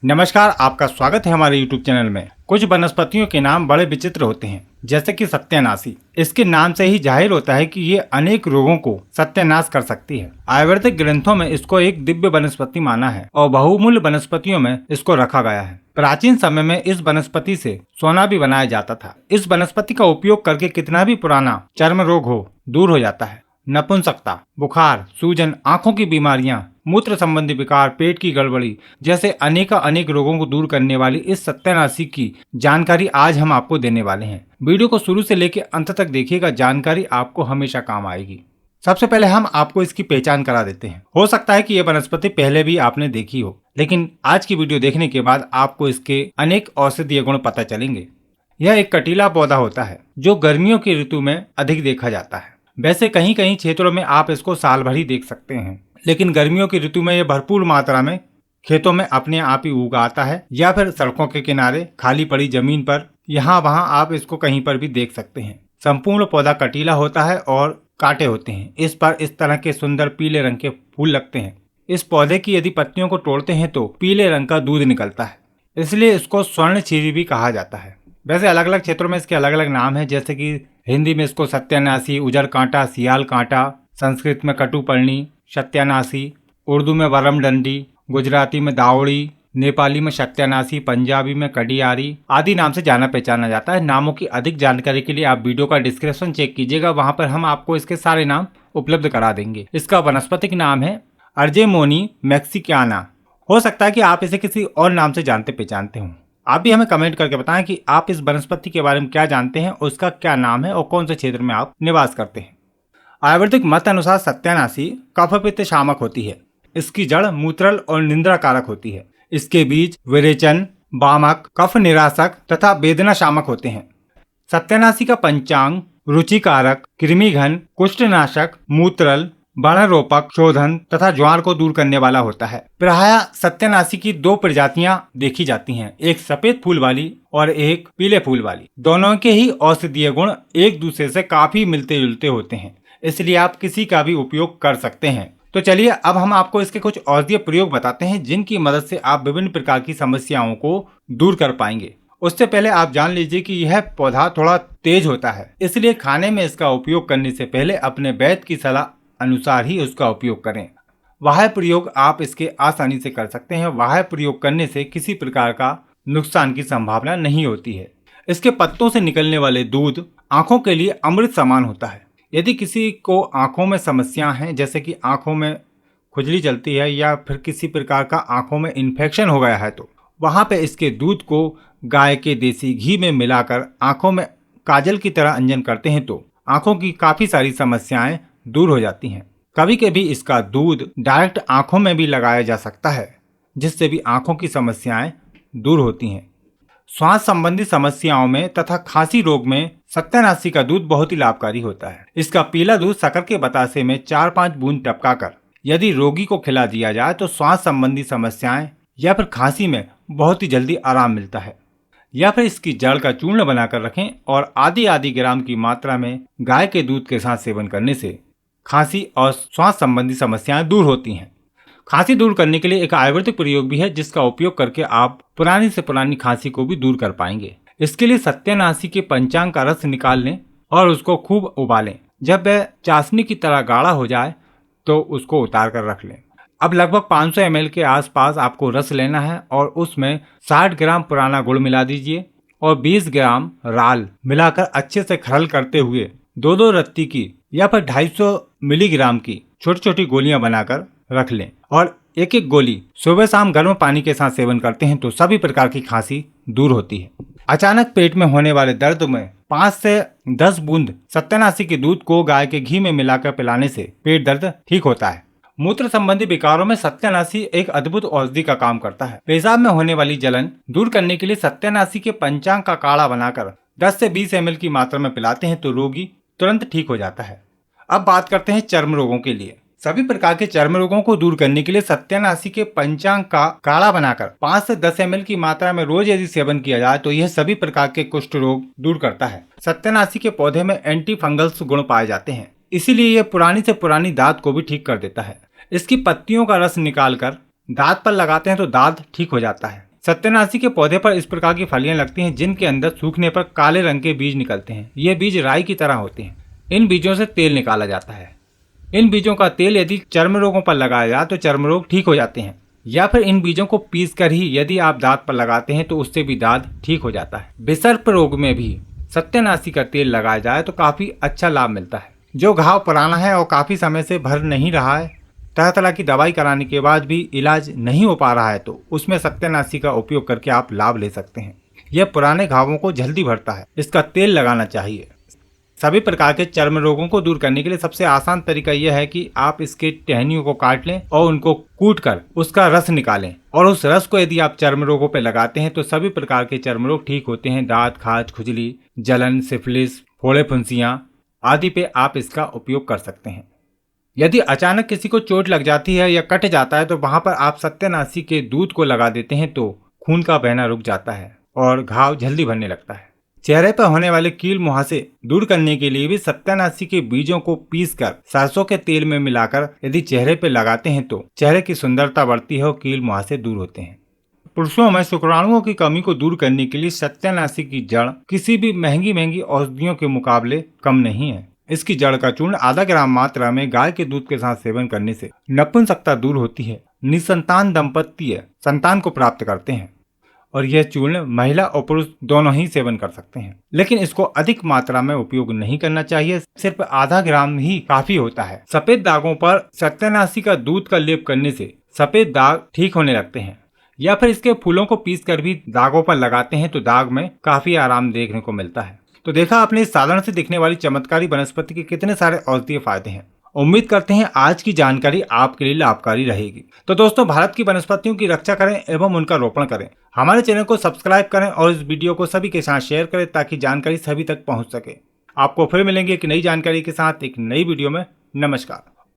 नमस्कार, आपका स्वागत है हमारे YouTube चैनल में। कुछ वनस्पतियों के नाम बड़े विचित्र होते हैं, जैसे कि सत्यानाशी। इसके नाम से ही जाहिर होता है कि ये अनेक रोगों को सत्यानाश कर सकती है। आयुर्वेदिक ग्रंथों में इसको एक दिव्य वनस्पति माना है और बहुमूल्य वनस्पतियों में इसको रखा गया है। प्राचीन समय में इस वनस्पति से सोना भी बनाया जाता था। इस वनस्पति का उपयोग करके कितना भी पुराना चर्म रोग हो दूर हो जाता है। नपुंसकता, बुखार, सूजन, आंखों की बीमारियां, मूत्र संबंधी विकार, पेट की गड़बड़ी जैसे अनेक रोगों को दूर करने वाली इस सत्यानाशी की जानकारी आज हम आपको देने वाले हैं। वीडियो को शुरू से लेकर अंत तक देखिएगा, जानकारी आपको हमेशा काम आएगी। सबसे पहले हम आपको इसकी पहचान करा देते हैं। हो सकता है कि यह वनस्पति पहले भी आपने देखी हो, लेकिन आज की वीडियो देखने के बाद आपको इसके अनेक औषधीय गुण पता चलेंगे। यह एक कटीला पौधा होता है जो गर्मियों की ऋतु में अधिक देखा जाता है। वैसे कहीं कहीं क्षेत्रों में आप इसको साल भर ही देख सकते हैं, लेकिन गर्मियों की ऋतु में यह भरपूर मात्रा में खेतों में अपने आप ही उग आता है या फिर सड़कों के किनारे खाली पड़ी जमीन पर यहाँ वहाँ आप इसको कहीं पर भी देख सकते हैं। संपूर्ण पौधा कटीला होता है और कांटे होते हैं। इस पर इस तरह के सुंदर पीले रंग के फूल लगते हैं। इस पौधे की यदि पत्तियों को तोड़ते हैं तो पीले रंग का दूध निकलता है, इसलिए इसको स्वर्ण चीरी भी कहा जाता है। वैसे अलग अलग क्षेत्रों में इसके अलग अलग नाम है, जैसे कि हिंदी में इसको सत्यानाशी, उजर कांटा, सियाल कांटा, संस्कृत में कटुपर्णी, सत्यानाशी, उर्दू में वरमडंडी, गुजराती में दावड़ी, नेपाली में सत्यानाशी, पंजाबी में कडियारी आदि नाम से जाना पहचाना जाता है। नामों की अधिक जानकारी के लिए आप वीडियो का डिस्क्रिप्शन चेक कीजिएगा, वहां पर हम आपको इसके सारे नाम उपलब्ध करा देंगे। इसका वनस्पतिक नाम है अर्जेमोनी मैक्सिकाना। हो सकता है कि आप इसे किसी और नाम से जानते पहचानते हों। आप भी हमें कमेंट करके बताएं कि आप इस वनस्पति के बारे में क्या जानते हैं, उसका क्या नाम है और कौन से क्षेत्र में आप निवास करते हैं। आयुर्वेदिक मत अनुसार सत्यानाशी कफ पित्त शामक होती है। इसकी जड़ मूत्रल और निंद्रा कारक होती है। इसके बीज विरेचन, वामक, कफ निराशक तथा वेदना शामक होते हैं। सत्यानाशी का पंचांग रुचिकारक, कृमिघन, कुष्ठनाशक, मूत्रल, बाणरोपक, शोधन तथा ज्वार को दूर करने वाला होता है। प्रायः सत्यानाशी की दो प्रजातियां देखी जाती हैं, एक सफेद फूल वाली और एक पीले फूल वाली। दोनों के ही औषधीय गुण एक दूसरे से काफी मिलते जुलते होते हैं, इसलिए आप किसी का भी उपयोग कर सकते हैं। तो चलिए अब हम आपको इसके कुछ औषधीय प्रयोग बताते हैं, जिनकी मदद से आप विभिन्न प्रकार की समस्याओं को दूर कर पाएंगे। उससे पहले आप जान लीजिए कि यह पौधा थोड़ा तेज होता है, इसलिए खाने में इसका उपयोग करने से पहले अपने वैद्य की सलाह अनुसार ही उसका उपयोग करें। बाह्य प्रयोग आप इसके आसानी से कर सकते हैं। बाह्य प्रयोग करने से किसी प्रकार का नुकसान की संभावना नहीं होती है। इसके पत्तों से निकलने वाले दूध आंखों के लिए अमृत समान होता है। यदि किसी को आंखों में समस्या है, जैसे कि आंखों में खुजली चलती है या फिर किसी प्रकार का आंखों में इन्फेक्शन हो गया है, तो वहां पे इसके दूध को गाय के देसी घी में मिलाकर आंखों में काजल की तरह अंजन करते हैं तो आंखों की काफी सारी समस्याएं दूर हो जाती हैं। कभी कभी इसका दूध डायरेक्ट आंखों में भी लगाया जा सकता है, जिससे भी आंखों की समस्याएं दूर होती हैं। श्वास संबंधी समस्याओं में तथा खांसी रोग में सत्यानाशी का दूध बहुत ही लाभकारी होता है। इसका पीला दूध शक्कर के बतासे में 4-5 बूंद टपकाकर यदि रोगी को खिला दिया जाए तो श्वास संबंधी समस्याएं या फिर खांसी में बहुत ही जल्दी आराम मिलता है। या फिर इसकी जड़ का चूर्ण बनाकर रखें और आधी ग्राम की मात्रा में गाय के दूध के साथ सेवन करने से खांसी और श्वास संबंधी समस्याएं दूर होती हैं। खांसी दूर करने के लिए एक आयुर्वेदिक प्रयोग भी है, जिसका उपयोग करके आप पुरानी से पुरानी खांसी को भी दूर कर पाएंगे। इसके लिए सत्यानाशी के पंचांग का रस निकाल लें और उसको खूब उबालें। जब वह चाशनी की तरह गाढ़ा हो जाए तो उसको उतार कर रख लें। अब लगभग 500 ml के आसपास आपको रस लेना है और उसमें 60 ग्राम पुराना गुड़ मिला दीजिए और 20 ग्राम राल मिलाकर अच्छे से खरल करते हुए 2-2 रत्ती की या फिर 250 मिलीग्राम की छोटी छोटी गोलियां बनाकर रख लें और एक एक गोली सुबह शाम गर्म पानी के साथ सेवन करते हैं तो सभी प्रकार की खांसी दूर होती है। अचानक पेट में होने वाले दर्द में 5 से 10 बूंद सत्यानाशी के दूध को गाय के घी में मिलाकर पिलाने से पेट दर्द ठीक होता है। मूत्र संबंधी विकारों में सत्यानाशी एक अद्भुत औषधि का काम करता है। पेशाब में होने वाली जलन दूर करने के लिए सत्यानाशी के पंचांग का काढ़ा बनाकर 10 से 20 ml की मात्रा में पिलाते हैं तो रोगी तुरंत ठीक हो जाता है। अब बात करते हैं चर्म रोगों के लिए। सभी प्रकार के चर्म रोगों को दूर करने के लिए सत्यानाशी के पंचांग का काढ़ा बनाकर 5 से 10 ml की मात्रा में रोज यदि सेवन किया जाए तो यह सभी प्रकार के कुष्ठ रोग दूर करता है। सत्यानाशी के पौधे में एंटी फंगल्स गुण पाए जाते हैं, इसीलिए यह पुरानी से पुरानी दांत को भी ठीक कर देता है। इसकी पत्तियों का रस निकालकर दांत पर लगाते हैं तो दांत ठीक हो जाता है। सत्यानाशी के पौधे पर इस प्रकार की फलियां लगती हैं जिनके अंदर सूखने पर काले रंग के बीज निकलते हैं। ये बीज राई की तरह होते हैं। इन बीजों से तेल निकाला जाता है। इन बीजों का तेल यदि चर्म रोगों पर लगाया जाए तो चर्म रोग ठीक हो जाते हैं, या फिर इन बीजों को पीस कर ही यदि आप दांत पर लगाते हैं तो उससे भी दांत ठीक हो जाता है। विसर्प रोग में भी सत्यानाशी का तेल लगाया जाए तो काफी अच्छा लाभ मिलता है। जो घाव पुराना है और काफी समय से भर नहीं रहा है, तरह तरह की दवाई कराने के बाद भी इलाज नहीं हो पा रहा है, तो उसमें सत्यानाशी का उपयोग करके आप लाभ ले सकते हैं। यह पुराने घावों को जल्दी भरता है। इसका तेल लगाना चाहिए। सभी प्रकार के चर्म रोगों को दूर करने के लिए सबसे आसान तरीका यह है कि आप इसके टहनियों को काट लें और उनको कूट कर उसका रस निकालें, और उस रस को यदि आप चर्म रोगों पर लगाते हैं तो सभी प्रकार के चर्म रोग ठीक होते हैं। दांत, खाज, खुजली, जलन, सिफिलिस, फोड़े फुंसियां आदि पे आप इसका उपयोग कर सकते हैं। यदि अचानक किसी को चोट लग जाती है या कट जाता है तो वहां पर आप सत्यानाशी के दूध को लगा देते हैं तो खून का बहना रुक जाता है और घाव जल्दी भरने लगता है। चेहरे पर होने वाले कील मुहासे दूर करने के लिए भी सत्यानाशी के बीजों को पीसकर सरसों के तेल में मिलाकर यदि चेहरे पर लगाते हैं तो चेहरे की सुंदरता बढ़ती है और कील मुहासे दूर होते हैं। पुरुषों में शुक्राणुओं की कमी को दूर करने के लिए सत्यानाशी की जड़ किसी भी महंगी औषधियों के मुकाबले कम नहीं है। इसकी जड़ का चूर्ण आधा ग्राम मात्रा में गाय के दूध के साथ सेवन करने से नपुंसकता दूर होती है। निसंतान दंपत्ति संतान को प्राप्त करते हैं और यह चूर्ण महिला और पुरुष दोनों ही सेवन कर सकते हैं, लेकिन इसको अधिक मात्रा में उपयोग नहीं करना चाहिए। सिर्फ आधा ग्राम ही काफी होता है। सफेद दागों पर सत्यानाशी का दूध का लेप करने से सफेद दाग ठीक होने लगते हैं, या फिर इसके फूलों को पीस कर भी दागों पर लगाते हैं तो दाग में काफी आराम देखने को मिलता है। तो देखा आपने इस साधारण से दिखने वाली चमत्कारी वनस्पति के कितने सारे औषधीय फायदे हैं। उम्मीद करते हैं आज की जानकारी आपके लिए लाभकारी रहेगी। तो दोस्तों, भारत की वनस्पतियों की रक्षा करें एवं उनका रोपण करें। हमारे चैनल को सब्सक्राइब करें और इस वीडियो को सभी के साथ शेयर करें ताकि जानकारी सभी तक पहुंच सके। आपको फिर मिलेंगे एक नई जानकारी के साथ एक नई वीडियो में। नमस्कार।